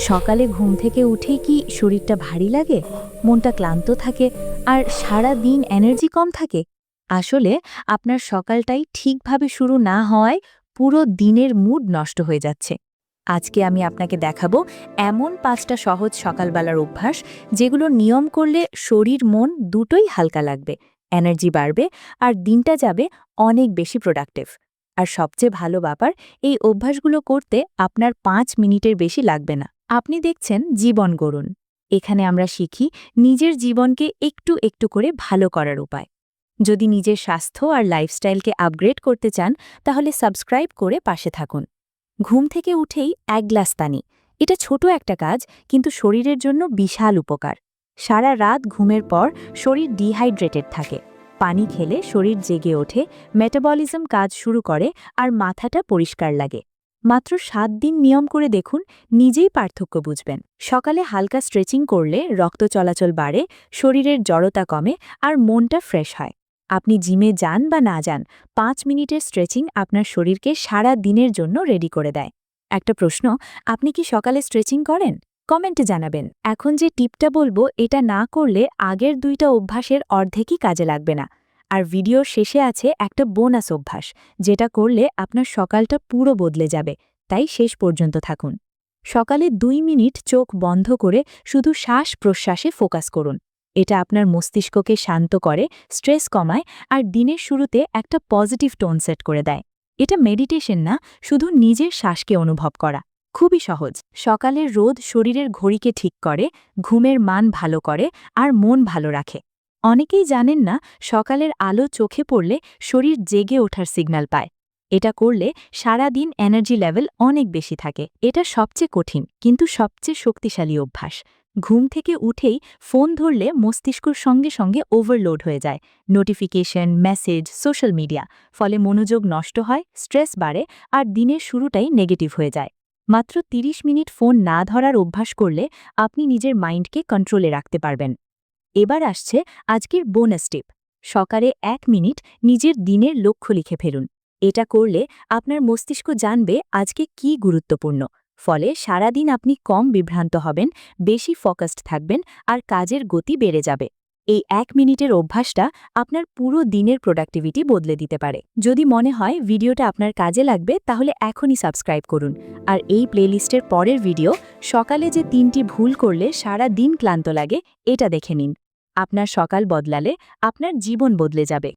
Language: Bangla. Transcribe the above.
সকালে ঘুম থেকে উঠেই কি শরীরটা ভারী লাগে, মনটা ক্লান্ত থাকে আর সারা দিন এনার্জি কম থাকে? আসলে আপনার সকালটাই ঠিকভাবে শুরু না হওয়ায় পুরো দিনের মুড নষ্ট হয়ে যাচ্ছে। আজকে আমি আপনাকে দেখাবো এমন 5টা সহজ সকালবেলার অভ্যাস, যেগুলো নিয়ম করলে শরীর মন দুটোই হালকা লাগবে, এনার্জি বাড়বে আর দিনটা যাবে অনেক বেশি প্রোডাক্টিভ। আর সবচেয়ে ভালো ব্যাপার, এই অভ্যাসগুলো করতে আপনার 5 মিনিটের বেশি লাগবে না। আপনি দেখছেন জীবন গড়ুন। এখানে আমরা শিখি নিজের জীবনকে একটু একটু করে ভালো করার উপায়। যদি নিজের স্বাস্থ্য আর লাইফস্টাইলকে আপগ্রেড করতে চান, তাহলে সাবস্ক্রাইব করে পাশে থাকুন। ঘুম থেকে উঠেই 1 গ্লাস পানি, এটা ছোট একটা কাজ, কিন্তু শরীরের জন্য বিশাল উপকার। সারা রাত ঘুমের পর শরীর ডিহাইড্রেটেড থাকে। পানি খেলে শরীর জেগে ওঠে, মেটাবলিজম কাজ শুরু করে আর মাথাটা পরিষ্কার লাগে। মাত্র 7 দিন নিয়ম করে দেখুন, নিজেই পার্থক্য বুঝবেন। সকালে হালকা স্ট্রেচিং করলে রক্ত চলাচল বাড়ে, শরীরের জড়তা কমে আর মনটা ফ্রেশ হয়। আপনি জিমে যান বা না যান, 5 মিনিটের স্ট্রেচিং আপনার শরীরকে সারা দিনের জন্য রেডি করে দেয়। একটা প্রশ্ন, আপনি কি সকালে স্ট্রেচিং করেন? কমেন্টে জানাবেন। এখন যে টিপটা বলবো, এটা না করলে আগের 2টা অভ্যাসের অর্ধেকই কাজে লাগবে না। আর ভিডিওর শেষে আছে একটা বোনাস অভ্যাস, যেটা করলে আপনার সকালটা পুরো বদলে যাবে। তাই শেষ পর্যন্ত থাকুন। সকালে 2 মিনিট চোখ বন্ধ করে শুধু শ্বাস প্রশ্বাসে ফোকাস করুন। এটা আপনার মস্তিষ্ককে শান্ত করে, স্ট্রেস কমায় আর দিনের শুরুতে একটা পজিটিভ টোন সেট করে দেয়। এটা মেডিটেশন না, শুধু নিজের শ্বাসকে অনুভব করা। খুবই সহজ। সকালের রোদ শরীরের ঘড়িকে ঠিক করে, ঘুমের মান ভালো করে আর মন ভালো রাখে। অনেকেই জানেন না, সকালের আলো চোখে পড়লে শরীর জেগে ওঠার সিগন্যাল পায়। এটা করলে সারা দিন এনার্জি লেভেল অনেক বেশি থাকে। এটা সবচেয়ে কঠিন কিন্তু সবচেয়ে শক্তিশালী অভ্যাস। ঘুম থেকে উঠেই ফোন ধরলে মস্তিষ্কর সঙ্গে সঙ্গে ওভারলোড হয়ে যায়। নোটিফিকেশন, মেসেজ, সোশ্যাল মিডিয়া, ফলে মনোযোগ নষ্ট হয়, স্ট্রেস বাড়ে আর দিনের শুরুটাই নেগেটিভ হয়ে যায়। মাত্র 30 মিনিট ফোন না ধরার অভ্যাস করলে আপনি নিজের মাইন্ডকে কন্ট্রোলে রাখতে পারবেন। এবার আসছে আজকের বোনাস টিপ। সকালে 1 মিনিট নিজের দিনের লক্ষ্য লিখে ফেলুন। এটা করলে আপনার মস্তিষ্ক জানবে আজকে কি গুরুত্বপূর্ণ। ফলে সারাদিন আপনি কম বিভ্রান্ত হবেন, বেশি ফোকাসড থাকবেন আর কাজের গতি বেড়ে যাবে। এই 1 মিনিটের অভ্যাসটা আপনার পুরো দিনের প্রোডাক্টিভিটি বদলে দিতে পারে। যদি মনে হয় ভিডিওটা আপনার কাজে লাগবে, তাহলে এখনই সাবস্ক্রাইব করুন। আর এই প্লেলিস্টের পরের ভিডিও, সকালে যে 3টি ভুল করলে সারা দিন ক্লান্ত লাগে, এটা দেখে নিন। আপনার সকাল বদলালে আপনার জীবন বদলে যাবে।